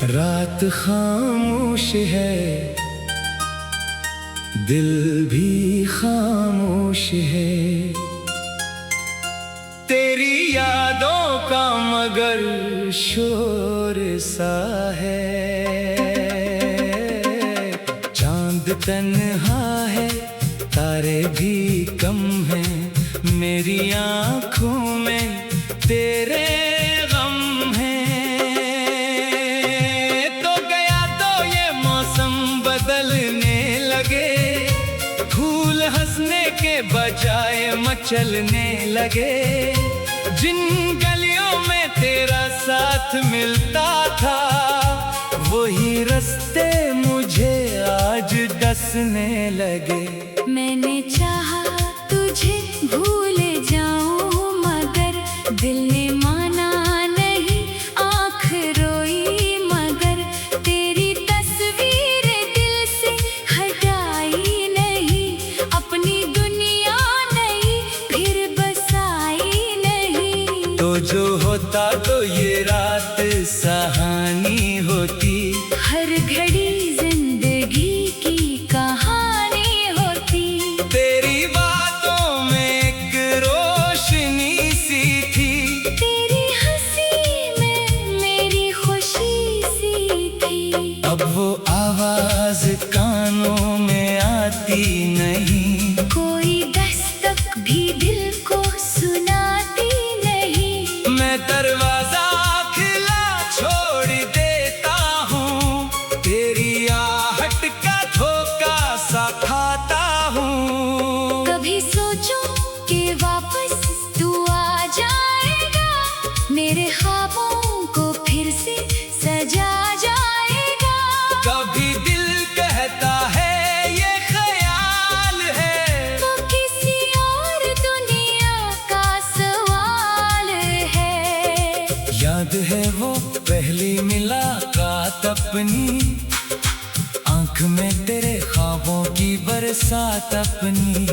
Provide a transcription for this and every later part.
रात खामोश है, दिल भी खामोश है, तेरी यादों का मगर शोर सा है। चांद तन्हा है, तारे भी कम हैं, मेरी आंखों में तेरे गम हैं। तो गया तो ये मौसम बदलने लगे, फूल हंसने के बजाय मचलने लगे। जिन गलियों में तेरा साथ मिलता था, वही रास्ते मुझे आज डसने लगे। मैंने चाहा तुझे भूल जाऊं, मगर दिल ने माना नहीं, आँख रोई मगर तेरी तस्वीर दिल से हटाई नहीं। अपनी दुनिया नहीं फिर बसाई नहीं। तो जो होता तो ये रात सहानी होती, हर घड़ी जिंदगी की कहानी होती। तेरी बातों में एक रोशनी सी थी, तेरी हंसी में मेरी खुशी सी थी। अब वो आवाज कानों में आती नहीं, कोई दस्तक भी दिल को सुनाती नहीं। मैं दरवाजा खुला छोड़ देता हूँ, तेरी आहट का धोखा सा खाता हूँ। कभी सोचूं कि वापस तू आ जाएगा, मेरे ख्वाबों को फिर से सजा जाएगा। कभी दिल कहता है ये ख्याल है, वो किसी और दुनिया का सवाल है। याद है वो पहली मुलाकात अपनी, आंख में तेरे ख्वाबों की बरसात अपनी।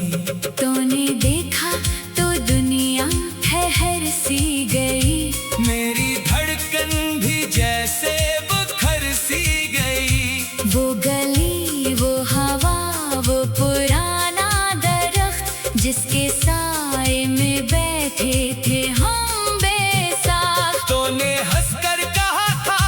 तूने देखा तो दुनिया ठहर सी गई, मेरी धड़कन भी जैसे बुखर सी गई। वो गली वो हवा वो पुराना दरख्त, जिसके साए में बैठे थे हम बेसाख। तूने हंसकर कहा था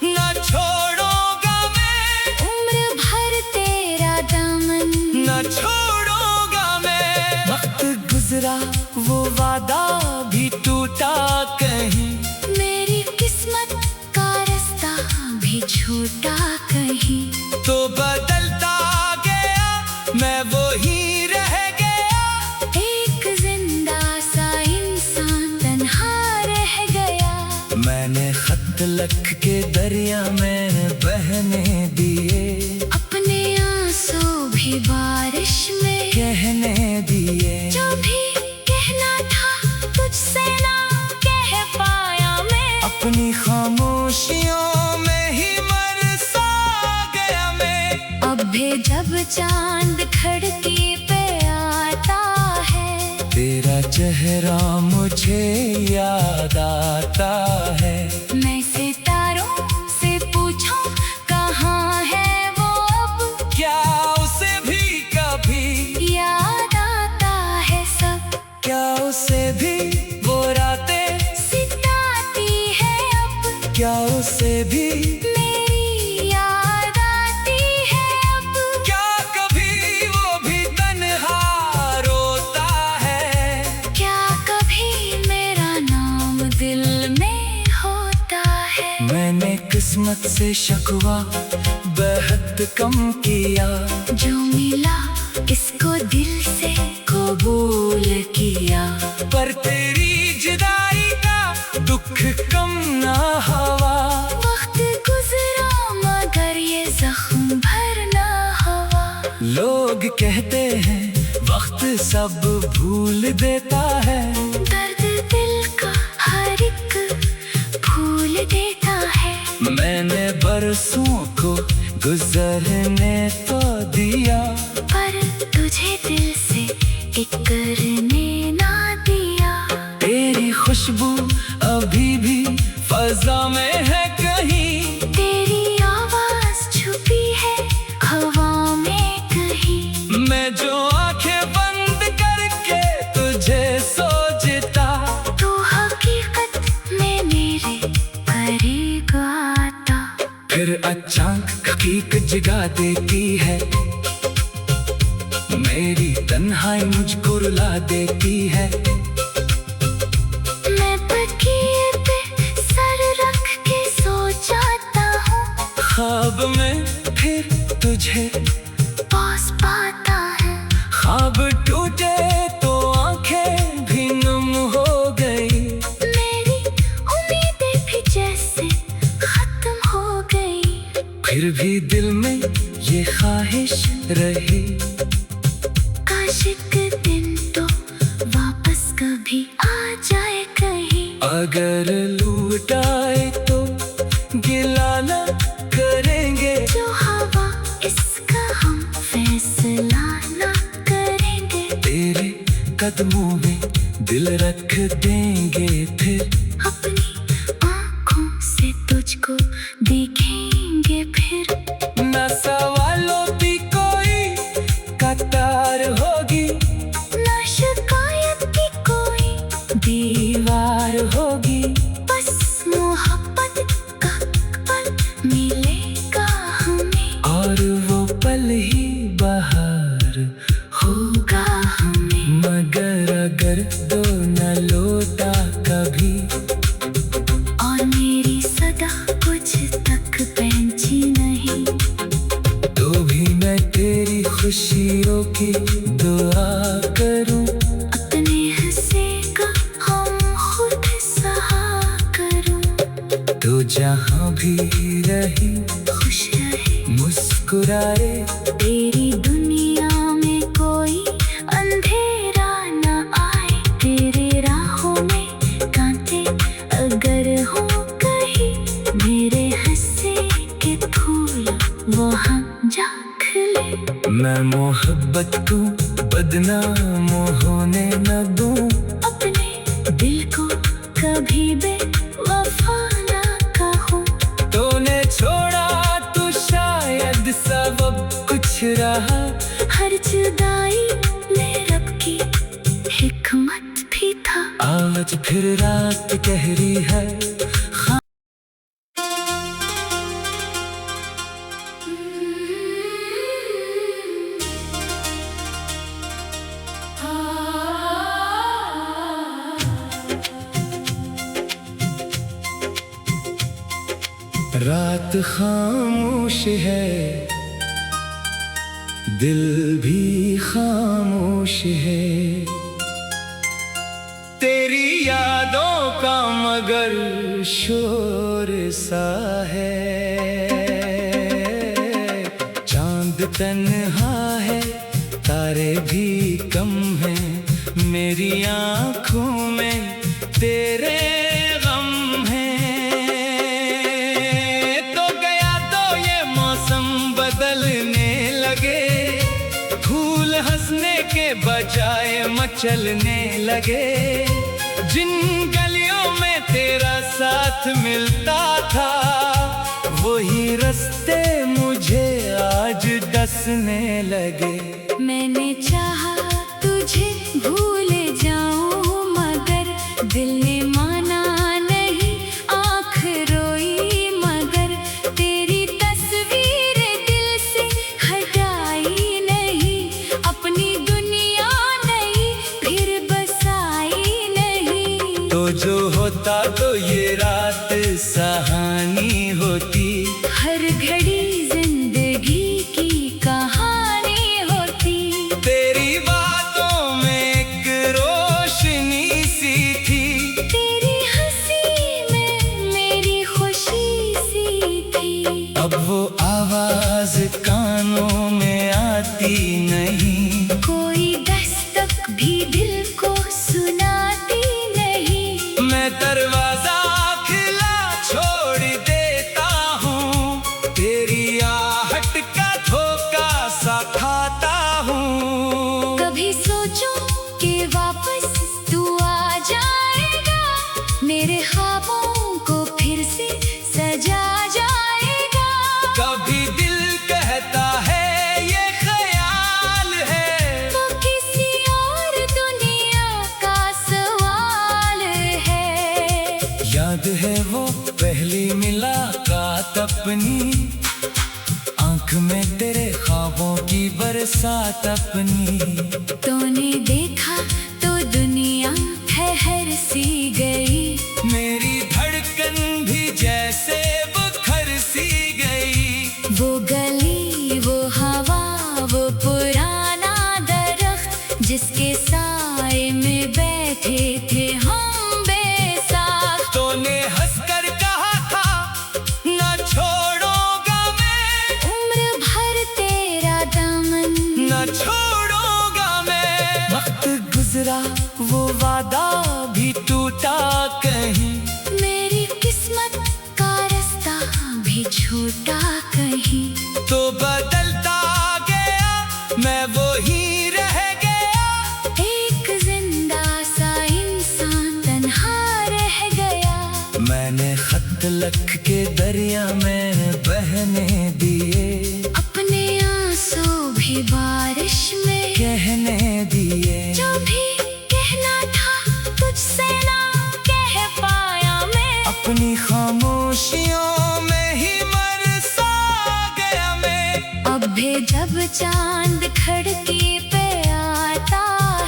ना छोड़ूंगा मैं, उम्र भर तेरा दामन ना छोड़ूंगा मैं। वक्त गुजरा वो वादा भी टूटा कहीं, मेरी किस्मत का रास्ता भी छूटा कहीं। तो बदलता गया मैं वो ही रह गया, एक जिंदा सा इंसान तन्हा रह गया। मैंने खत लिख के दरिया में बहने दिए, अपने आंसू भी बारिश में कहने दिए। जो भी कहना था तुझसे ना कह पाया मैं, अपनी खामोशियों में ही मर सा गया मैं। अब भी जब चांद खिड़की पे आता है, तेरा चेहरा मुझे याद आता है। मैं सितारों से पूछूं कहाँ है वो अब, क्या उसे भी कभी याद आता है सब। क्या उसे भी वो रातें सिताती है अब, क्या उसे भी मेरी याद आती है अब। क्या कभी वो भी तन्हा रोता है, क्या कभी मेरा नाम दिल में होता है। मैंने किस्मत से शिकवा बेहद कम किया, जो मिला इसको दिल से कबूल किया। पर तेरी जुदाई का दुख कम ना हवा। वक्त गुजरा मगर ये जख्म भरना हवा। लोग कहते हैं वक्त सब भूल देता है, दर्द दिल का हर एक भूल देता है। मैंने बरसों को गुजरने तो दिया, पर तुझे दिल से एक करने ना दिया। तेरी खुशबू अभी भी फजा में है कहीं, तेरी अचानक हकीक जगा देती है। मेरी तन्हाई मुझको रुला देती है। मैं तकिए पे सर रख के सो जाता हूँ। ख्वाब में फिर तुझे पास पाता है। ख्वाब टूटे तो आंखें भी नम हो गई। मेरी उम्मीदें भी जैसे खत्म हो गई। फिर भी दिल में ये ख्वाहिश रही, काश एक दिन तो वापस कभी आ जाए कहीं। अगर लूट आए तो गिला न करेंगे। जो हवा इसका हम फैसला ना करेंगे। तेरे कदमों में दिल रख देंगे, फिर अपनी आँखों से तुझको देखेंगे फिर। न सवालों की कोई कतार होगी, ना शिकायत की कोई दीवार होगी। बस मोहब्बत का पल मिलेगा हमें। और वो पल ही बहार होगा हमें। मगर अगर दो न लौटा कभी, और मेरी सदा कुछ तक पहुंची नहीं, तो भी मैं तेरी खुशियों की दुआ करूं। अपने हिस्से का हम खुद सहा करूं। तो जहां भी रही खुश रहे, मुस्कुराए। तेरी दुनिया में कोई अंधेरा न आए। तेरे राहों में कांटे अगर हो कहीं, मेरे हिस्से के फूल वहाँ जा खिले। मैं मोहब्बत को बदनाम होने न दूं। अपने दिल को कभी बेवफा ना कहूँ। तूने छोड़ा तो शायद सबब कुछ रहा। हर जुदाई में रब की हिकमत भी था। आज फिर रात गहरी है, रात खामोश है, दिल भी खामोश है। तेरी यादों का मगर शोर सा है। चांद तन्हा है, तारे भी कम हैं। मेरी आँखों में तेरे गम हैं। तो गया तो ये मौसम बदलने लगे, फूल हंसने के बजाय मचलने लगे। जिन गलियों में तेरा साथ मिलता था, वही रास्ते मुझे आज डसने लगे। मैंने चाहा तुझे भूल जाऊं, मगर दिल ने माना नहीं। आँख रोई मगर तेरी तस्वीर दिल से हटाई नहीं। अपनी दुनिया नहीं फिर बसाई नहीं। तो जो होता तो ये रात सहानी होती। हर घड़ी जिंदगी की कहानी होती। तेरी बातों में एक रोशनी सी थी। तेरी हंसी में मेरी खुशी सी थी। अब वो आवाज कानों में आती नहीं। कोई दस्तक भी दिल को सुनाती नहीं। मैं दरवाजा खुला छोड़ देता हूँ, तेरी आहट का धोखा सा खाता हूँ। कभी सोचो कि वापस तू आ जाएगा, मेरे ख्वाबों को फिर से सजा जाएगा। कभी दिल कहता है ये ख्याल है, वो किसी और दुनिया का सवाल है। याद है वो पहली मुलाकात अपनी। आँख में तेरे ख्वाबों की बरसात अपनी। तूने देखा तो दुनिया ठहर सी गई, मेरी धड़कन भी जैसे बुखर सी गई। वो गली, वो हवा, वो पुराना दरख्त जिसके साए में बैठे थे हम बेसाख। तूने हंसकर कहा था ना छोड़ूंगा मैं, उम्र भर तेरा दामन ना छोड़ूंगा मैं। वक्त गुजरा वो वादा भी टूटा कहीं, मेरी किस्मत का रास्ता भी छूटा कहीं। तो बदलता गया मैं वो ही रह गया, एक जिंदा सा इंसान तन्हा रह गया। मैंने खत लख के दरिया में बहने दिए, अपने आंसू भी बारिश में कहने दिए। जो भी कहना था तुझसे ना कह पाया मैं, अपनी खामोशियों में ही मर सा गया मैं। अब भी जब चांद खिड़की पे आता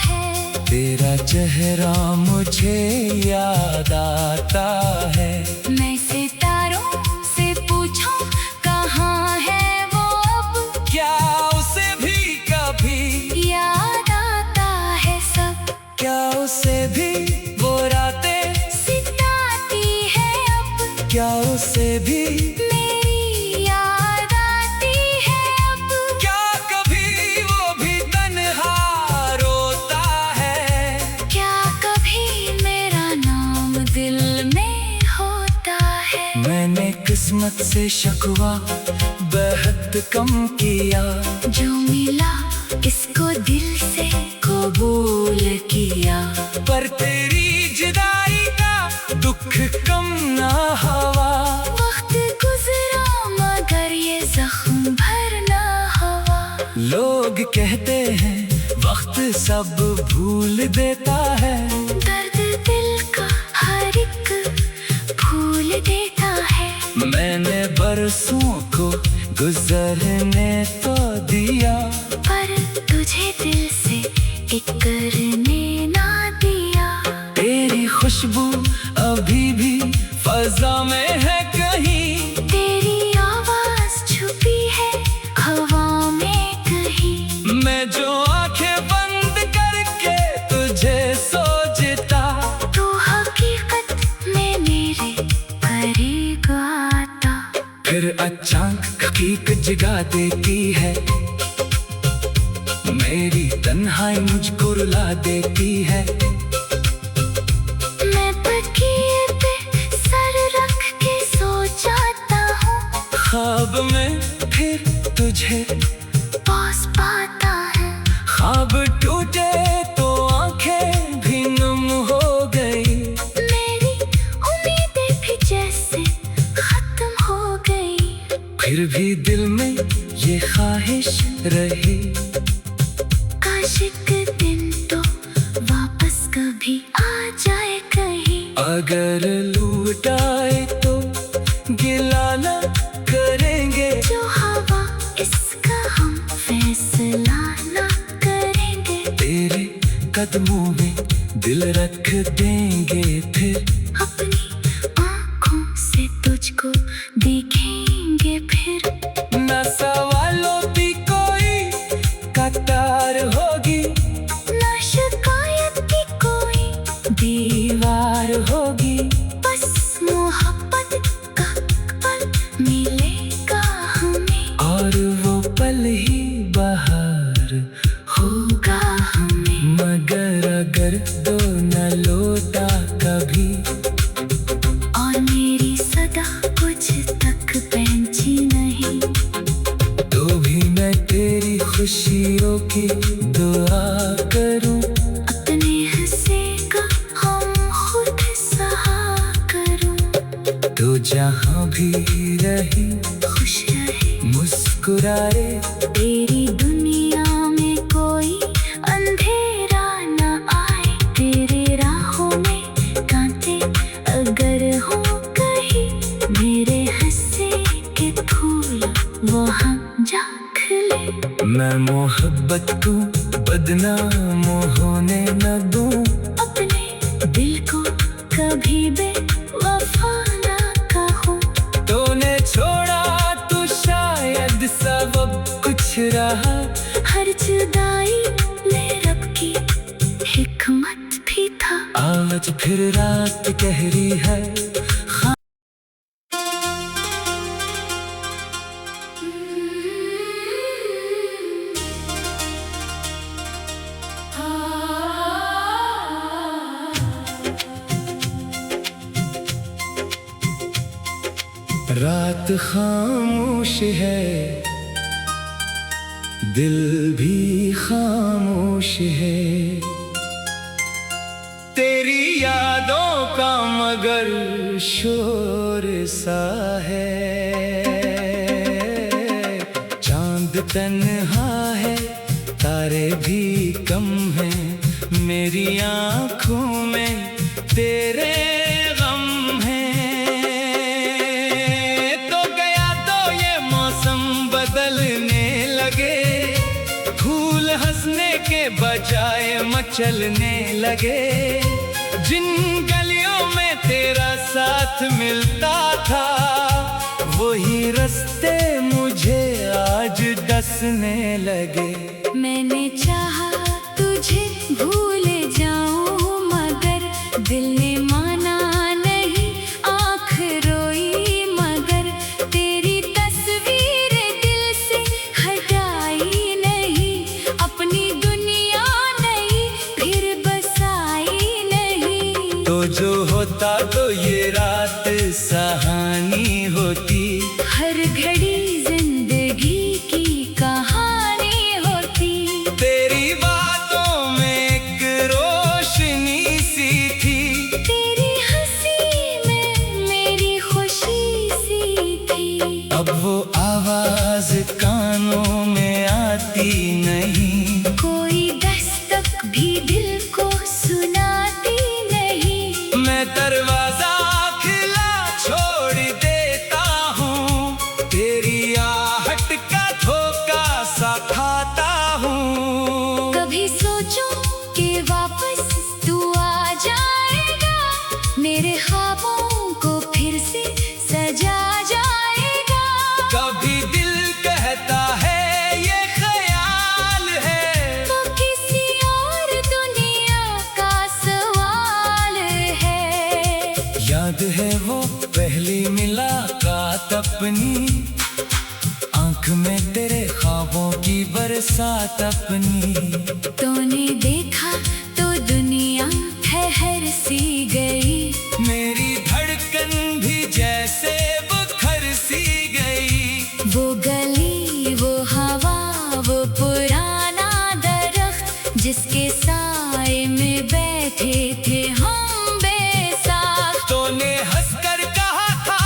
है, तेरा चेहरा मुझे याद आता है। मैं सितारों से पूछूं कहाँ है वो अब, क्या उसे भी कभी याद आता है सब। क्या उसे भी वो रातें सिताती है अब, क्या उसे भी मेरी याद आती है अब। क्या कभी वो भी तन्हा रोता है। क्या कभी मेरा नाम दिल में होता है। मैंने किस्मत से शिकवा बहुत कम किया, जो मिला इसको दिल से कबूल किया। पर तेरी जुदाई का दुख कम ना हवा। वक्त गुजरा मगर ये जख्म भरना हवा। लोग कहते हैं वक्त सब भूल देता है, दर्द दिल का हर एक भूल देता है। मैंने बरसों को गुजरने तो दिया, पर तुझे दिल से एक करने ना दिया। तेरी खुशबू अभी भी फजा में है कहीं, तेरी आवाज छुपी है हवा में कहीं। मैं जो आंखें बंद करके तुझे सोचता, तू हकीकत में मेरे करीब आता। फिर अचानक हकीकत जगा देती है, मेरी तन्हाई मुझको रुला देती है। मैं तकिए पे सर रख के सो जाता हूँ, ख्वाब में फिर तुझे पास पाता है। ख्वाब टूटे तो आंखें भी नम हो गई, मेरी उम्मीदें भी जैसे खत्म हो गई। फिर भी दिल में ये ख्वाहिश रही, काश एक दिन तो वापस कभी आ जाए कहीं। अगर लूट आए तो गिला न करेंगे, जो हवा इसका हम फैसला ना करेंगे। तेरे कदमों में दिल रख देंगे, फिर अपनी आँखों से तुझको देखेंगे फिर। न सवालों की कोई कतार होगी, ना शिकायत की कोई दीवार होगी। बस मोहब्बत का पल मिलेगा हमें, और वो पल ही बहार होगा हमें। मगर अगर दो न लौटा कभी, और मेरी सदा कुछ तक पहुंची नहीं, तो भी मैं तेरी खुशियों की दुआ करूं। अपने हिस्से का हम खुद सहा करूं। तो जहां भी रही खुश रहे मुस्कुराए, तेरी दुनिया में कोई अंधेरा न आए। तेरे राहों में कांटे अगर हो कहीं, मेरे हंसे के फूल वहाँ दरवाजा खुले। मैं मोहब्बत को बदनाम होने न दूं, अपने दिल को कभी बेवफा ना कहूँ। तूने छोड़ा तो शायद सबब कुछ रहा, हर जुदाई में रब की हिकमत भी था। आज फिर रात गहरी है, रात खामोश है, दिल भी खामोश है। तेरी यादों का मगर शोर सा है। चांद तन्हा है, तारे भी कम हैं, मेरी आँखों में तेरे गम हैं। तो गया तो ये मौसम बदलने लगे, फूल हंसने के बजाय मचलने लगे। जिन गलियों में तेरा साथ मिलता था, वही रास्ते मुझे आज डसने लगे। मैंने चाहा तुझे भूल जाऊं, मगर दिल ने माना नहीं, आँख रोई मगर तेरी तस्वीर दिल से हटाई नहीं। अपनी दुनिया नहीं फिर बसाई नहीं। तो जो होता तो ये रात सहानी होती, हर घड़ी जिंदगी की कहानी होती। तेरी बातों में एक रोशनी सी थी, तेरी हंसी में मेरी खुशी सी थी। अब वो आवाज कानों में आती नहीं, कोई दस्तक भी दिल को सुनाती नहीं। मैं दरवाजा खुला छोड़ देता हूँ, तेरी आहट का धोखा सा खाता हूँ। कभी सोचूं कि वापस तू आ जाएगा, मेरे ख्वाबों को फिर से सजा जाएगा। कभी दिल कहता है ये ख्याल है, तो किसी और दुनिया का सवाल है। याद है वो पहली मुलाकात अपनी, आंख में तेरे ख्वाबों की बरसात अपनी। तूने देखा तो दुनिया ठहर सी गई, मेरी धड़कन भी जैसे बुखर सी गई। वो गली वो हवा वो पुराना दरख्त, जिसके साए में बैठे थे हम बेसाख। तूने हंसकर कहा था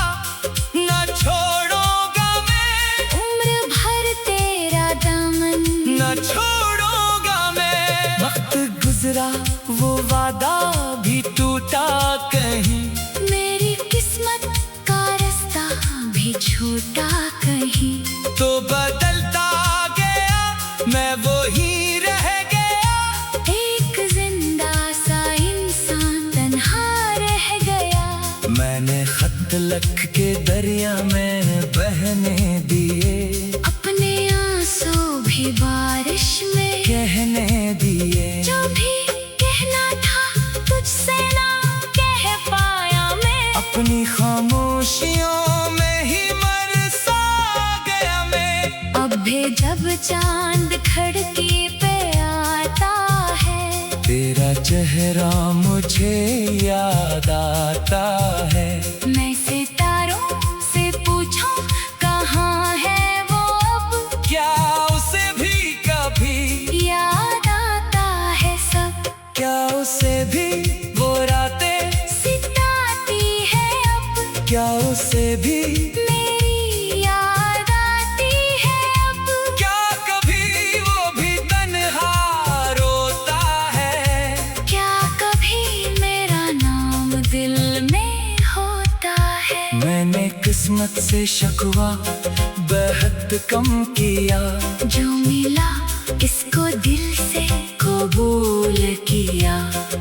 ना छोड़ूंगा मैं, उम्र भर तेरा दामन ना छोड़ूंगा मैं। वक्त गुजरा वो वादा भी टूटा कहीं, मेरी किस्मत का रास्ता भी छूटा कहीं। तो बदलता गया मैं वो ही रह गया, एक जिंदा सा इंसान तन्हा रह गया। मैंने खत लिख के दरिया में बहने दिए, अपने आंसू भी बारिश में कहने दिए। जो भी कहना था तुझसे ना कह पाया मैं, अपनी खामोशियों में ही मर सा गया मैं। अब भी जब चांद खिड़की पे आता है, तेरा चेहरा मुझे याद आता है। मैं सितारों से पूछूं कहाँ है वो अब, क्या उसे भी कभी याद आता है सब। क्या उसे भी वो रातें सिताती है अब, क्या उसे भी मेरी याद आती है अब। क्या कभी वो भी तन्हा रोता है, क्या कभी मेरा नाम दिल में होता है। मैंने किस्मत से शकवा बेहद कम किया, जो मिला इसको दिल से कबूल किया।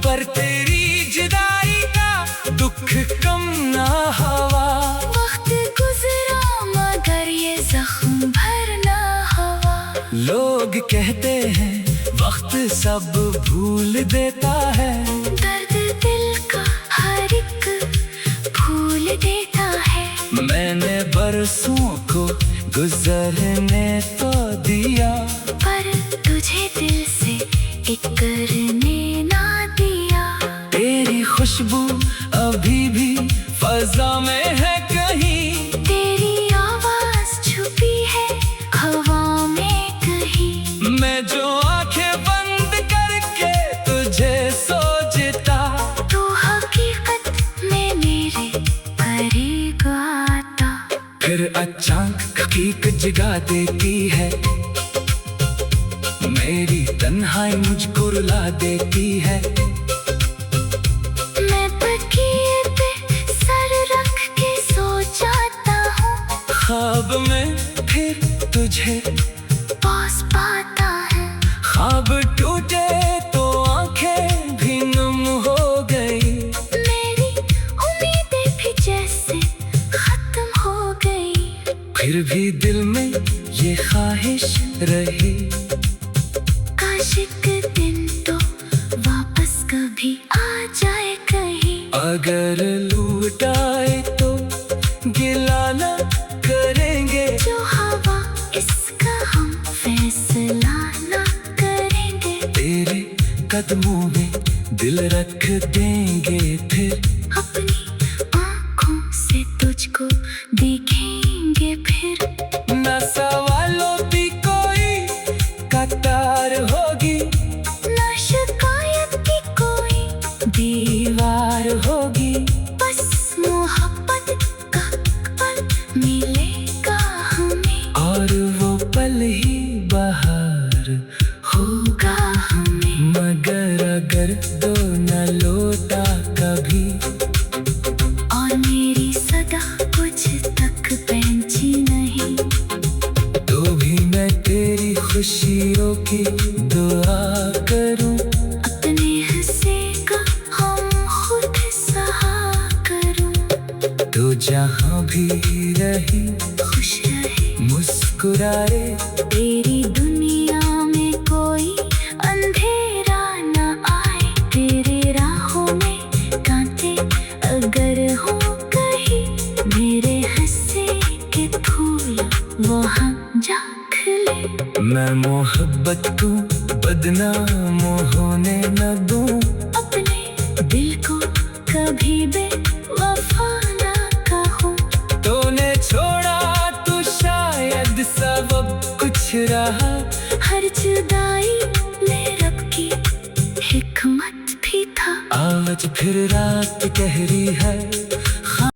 पर तेरी जुदाई का दुख कम ना हुआ। वक्त गुजरा मगर ये जख्म भरना हुआ। लोग कहते हैं वक्त सब भूल देता है, दर्द दिल का हर एक भूल देता है। मैंने बरसों को गुजरने तो दिया, पर तुझे दिल से एक करने ना दिया। तेरी खुशबू अभी भी फजा में है कहीं, तेरी आवाज छुपी है हवा में कहीं। मैं जो आंखें बंद करके तुझे सोचता, तू हकीकत में मेरे करीब आता। फिर अचानक हकीकत जगा देती है, मेरी तन्हाई मुझको रुला देती है। मैं तकिए पे सर रख के सो जाता हूँ, ख्वाब में फिर तुझे पास पाता है। ख्वाब टूटे तो आंखें भी नम हो गई, मेरी उम्मीदें भी जैसे खत्म हो गई। फिर भी दिल में ये ख्वाहिश रही, काश एक दिन तो वापस कभी आ जाए कहीं। अगर लूट आए तो गिला न करेंगे, जो हवा इसका हम फैसला ना करेंगे। तेरे कदमों में दिल रख देंगे, फिर अपनी आँखों से तुझको देखेंगे फिर। न सवालों की कोई कतार होगी, ना शिकायत की कोई दीवार होगी। बस मोहब्बत का पल मिलेगा हमें, और वो पल ही बहार होगा हमें। मगर अगर दो न लौटा कभी, और मेरी सदा कुछ तक पहुंची नहीं, तो भी मैं तेरी खुशियों की दुआ करूं। अपने हिस्से का हम खुद सहा करूं। तो जहां भी रही खुश रहे मुस्कुराए, तेरी दुनिया में कोई अंधेरा न आए। तेरे राहों में कांटे अगर हो कहीं, मेरे हंसे के फूल वहाँ जा खिले। मैं मोहब्बत को बदनाम होने न दूं, अपने दिल को कभी बेवफा ना कहूँ। तूने छोड़ा तो शायद सबब कुछ रहा, हर जुदाई में रब की हिकमत भी था। आज फिर रात गहरी है,